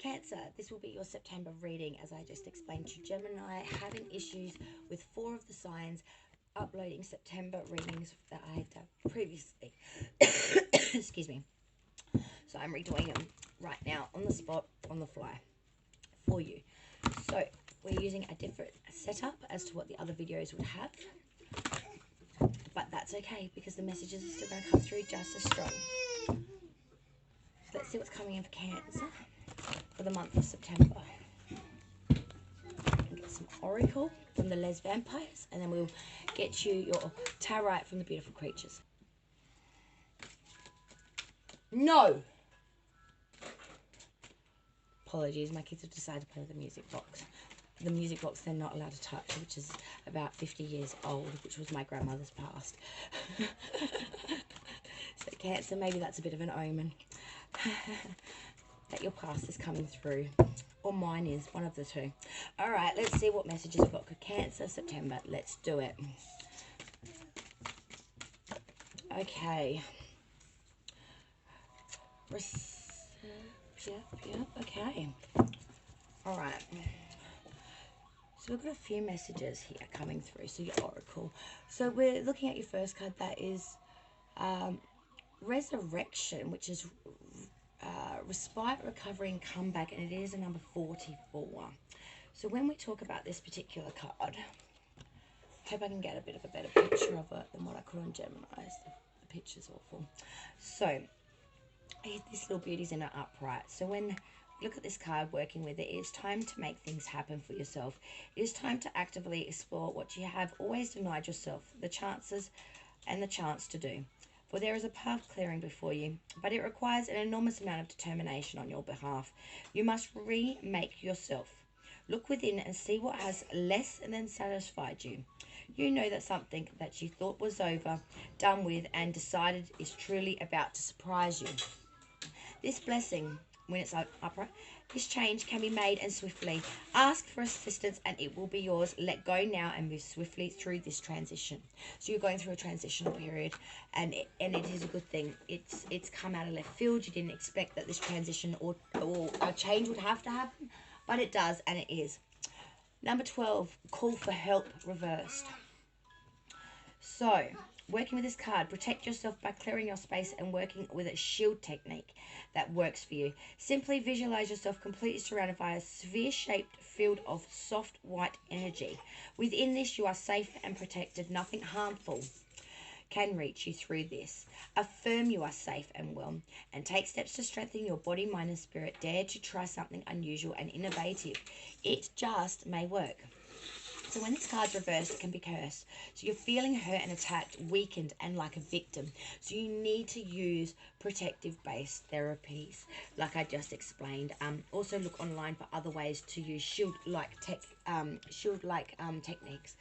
Cancer, this will be your September reading. As I just explained to Gemini, having issues with 4 of the signs uploading September readings that I had done previously. Excuse me. So I'm redoing them right now on the spot, on the fly for you. So we're using a different setup as to what the other videos would have. But that's okay because the messages are still going to come through just as strong. So let's see what's coming in for Cancer for the month of September. Get some Oracle from the Les Vampires, and then we'll get you your Tarot from the Beautiful Creatures. No! Apologies, my kids have decided to play with the music box. The music box they're not allowed to touch, which is about 50 years old, which was my grandmother's past. So Cancer, maybe that's a bit of an omen. That your past is coming through, or mine is, one of the two. All right, let's see what messages we've got for Cancer September. Let's do it. Okay. Yep, okay. All right. So we've got a few messages here coming through. So your Oracle. So we're looking at your first card. That is Resurrection, which is respite, recovery, and comeback, and it is a number 44. So when we talk about this particular card, I hope I can get a bit of a better picture of it than what I could on Gemini's. The picture's awful. So this little beauty's in an upright. So when you look at this card working with it, it's time to make things happen for yourself. It is time to actively explore what you have always denied yourself the chances and the chance to do. For there is a path clearing before you, but it requires an enormous amount of determination on your behalf. You must remake yourself. Look within and see what has less than satisfied you. You know that something that you thought was over, done with, and decided is truly about to surprise you. This blessing, when it's upright, this change can be made and swiftly. Ask for assistance and it will be yours. Let go now and move swiftly through this transition. So you're going through a transitional period, and it is a good thing. It's come out of left field. You didn't expect that this transition or a change would have to happen, but it does, and it is. Number 12, call for help reversed. So, working with this card, protect yourself by clearing your space and working with a shield technique that works for you. Simply visualize yourself completely surrounded by a sphere-shaped field of soft white energy. Within this, you are safe and protected. Nothing harmful can reach you through this. Affirm you are safe and well, and take steps to strengthen your body, mind, and spirit. Dare to try something unusual and innovative. It just may work. So when this card's reversed, it can be cursed. So you're feeling hurt and attacked, weakened, and like a victim. So you need to use protective-based therapies, like I just explained. Also look online for other ways to use shield-like techniques.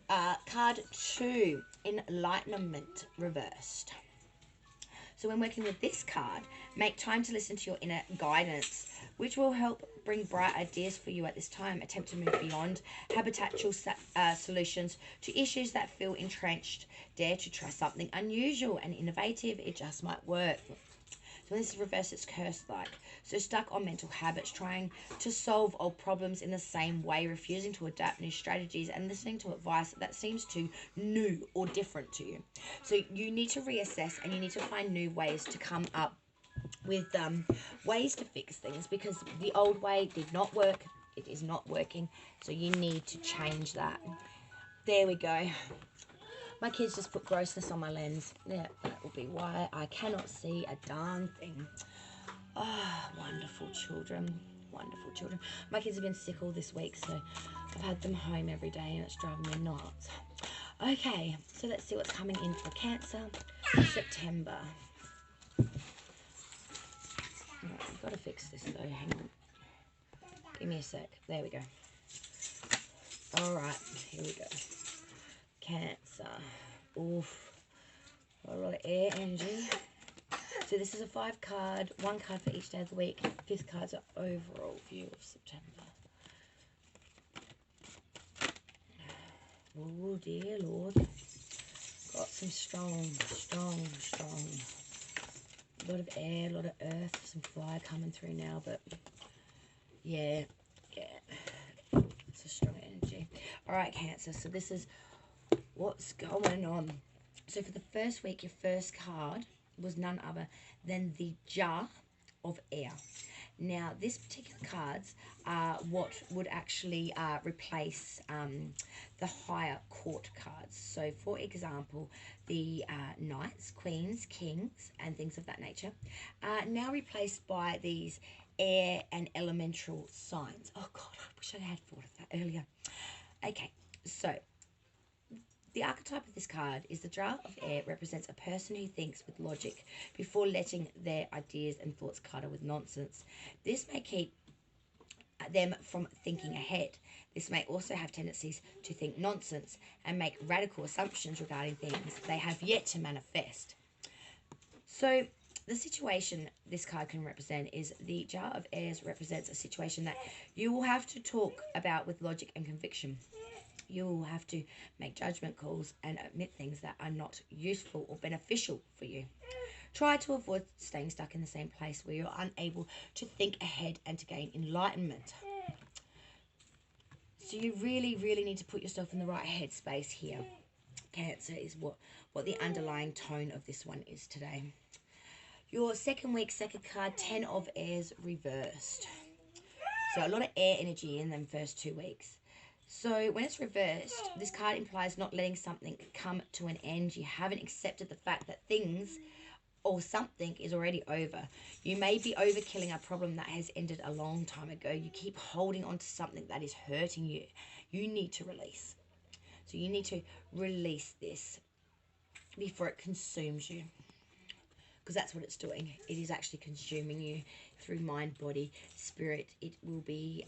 Card 2, Enlightenment reversed. So when working with this card, make time to listen to your inner guidance, which will help bring bright ideas for you at this time. Attempt to move beyond habitual solutions to issues that feel entrenched. Dare to try something unusual and innovative. It just might work. So when this is reversed, it's cursed-like. So stuck on mental habits, trying to solve old problems in the same way, refusing to adapt new strategies, and listening to advice that seems too new or different to you. So you need to reassess, and you need to find new ways to come up with ways to fix things, because the old way did not work. It is not working. So you need to change that. There we go. My kids just put grossness on my lens. Yeah, that will be why I cannot see a darn thing. Ah, oh, wonderful children. Wonderful children. My kids have been sick all this week, so I've had them home every day, and it's driving me nuts. Okay, so let's see what's coming in for Cancer September. Right, I've got to fix this though. Hang on. Give me a sec. There we go. All right, here we go. Cancer. Oof. Got a lot of air energy. So this is a 5-card, 1 card for each day of the week. 5th card's an overall view of September. Oh dear Lord. Got some strong. A lot of air, a lot of earth, some fire coming through now, but Yeah. It's a strong energy. All right, Cancer. So this is what's going on. So for the first week, your first card was none other than the Jar of Air. Now, this particular cards are what would actually replace the higher court cards. So, for example, the knights, queens, kings, and things of that nature are now replaced by these air and elemental signs. Oh God, I wish I had thought of that earlier. Okay, so the archetype of this card is the Jar of Air represents a person who thinks with logic before letting their ideas and thoughts clutter with nonsense. This may keep them from thinking ahead. This may also have tendencies to think nonsense and make radical assumptions regarding things they have yet to manifest. So the situation this card can represent is the Jar of Airs represents a situation that you will have to talk about with logic and conviction. You will have to make judgment calls and admit things that are not useful or beneficial for you. Try to avoid staying stuck in the same place where you're unable to think ahead and to gain enlightenment. So you really, really need to put yourself in the right headspace here. Cancer is what the underlying tone of this one is today. Your second week, second card, 10 of Airs reversed. So a lot of air energy in them first 2 weeks. So when it's reversed, this card implies not letting something come to an end. You haven't accepted the fact that things or something is already over. You may be overkilling a problem that has ended a long time ago. You keep holding on to something that is hurting you. You need to release. So you need to release this before it consumes you. Because that's what it's doing. It is actually consuming you through mind, body, spirit. It will be,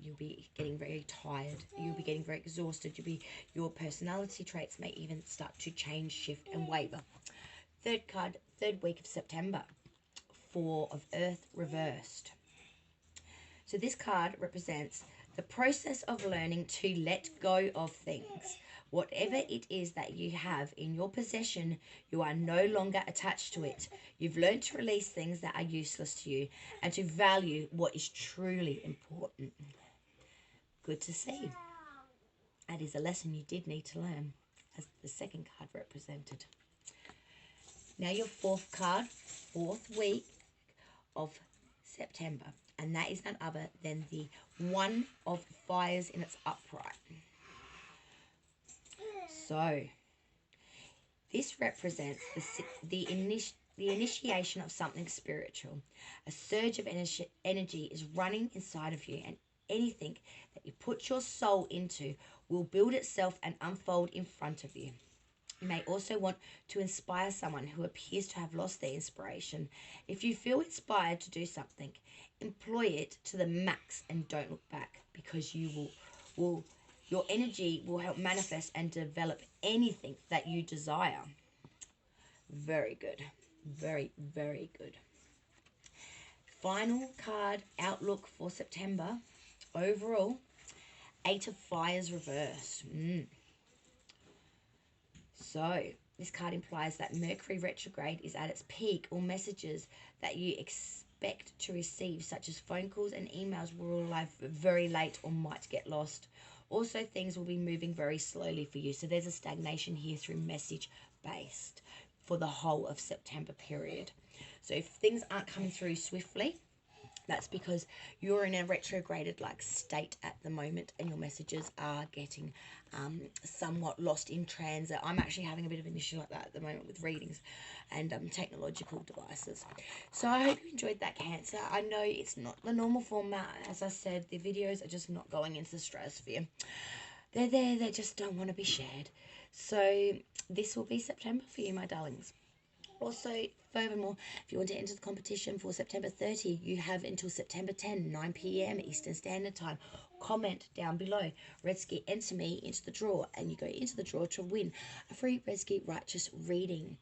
you'll be getting very tired. You'll be getting very exhausted. Your personality traits may even start to change, shift, and waver. Third card, third week of September, 4 of Earth reversed. So this card represents the process of learning to let go of things. Whatever it is that you have in your possession, you are no longer attached to it. You've learned to release things that are useless to you and to value what is truly important. Good to see. That is a lesson you did need to learn, as the second card represented. Now your fourth card, fourth week of September, and that is none other than the One of Fires in its upright. So, this represents the initiation of something spiritual. A surge of energy is running inside of you, and anything that you put your soul into will build itself and unfold in front of you. You may also want to inspire someone who appears to have lost their inspiration. If you feel inspired to do something, employ it to the max and don't look back, because you will your energy will help manifest and develop anything that you desire. Very good. Very, very good. Final card, outlook for September. Overall, 8 of Fires reversed. So, this card implies that Mercury retrograde is at its peak. All messages that you expect to receive, such as phone calls and emails, will arrive very late or might get lost. Also, things will be moving very slowly for you. So there's a stagnation here through message-based for the whole of September period. So if things aren't coming through swiftly, that's because you're in a retrograded state at the moment, and your messages are getting somewhat lost in transit. I'm actually having a bit of an issue like that at the moment with readings and technological devices. So I hope you enjoyed that, Cancer. I know it's not the normal format. As I said, the videos are just not going into the stratosphere. They're there, they just don't want to be shared. So this will be September for you, my darlings. Also, furthermore, if you want to enter the competition for September 30, you have until September 10, 9 p.m. Eastern Standard Time. Comment down below, Redski, enter me into the draw, and you go into the draw to win a free Redski Righteous reading.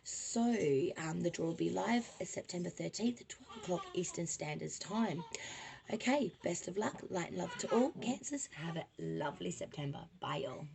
So, the draw will be live at September 13th at 12 o'clock Eastern Standard Time. Okay, best of luck, light and love to all. Cancers, have a lovely September. Bye, y'all.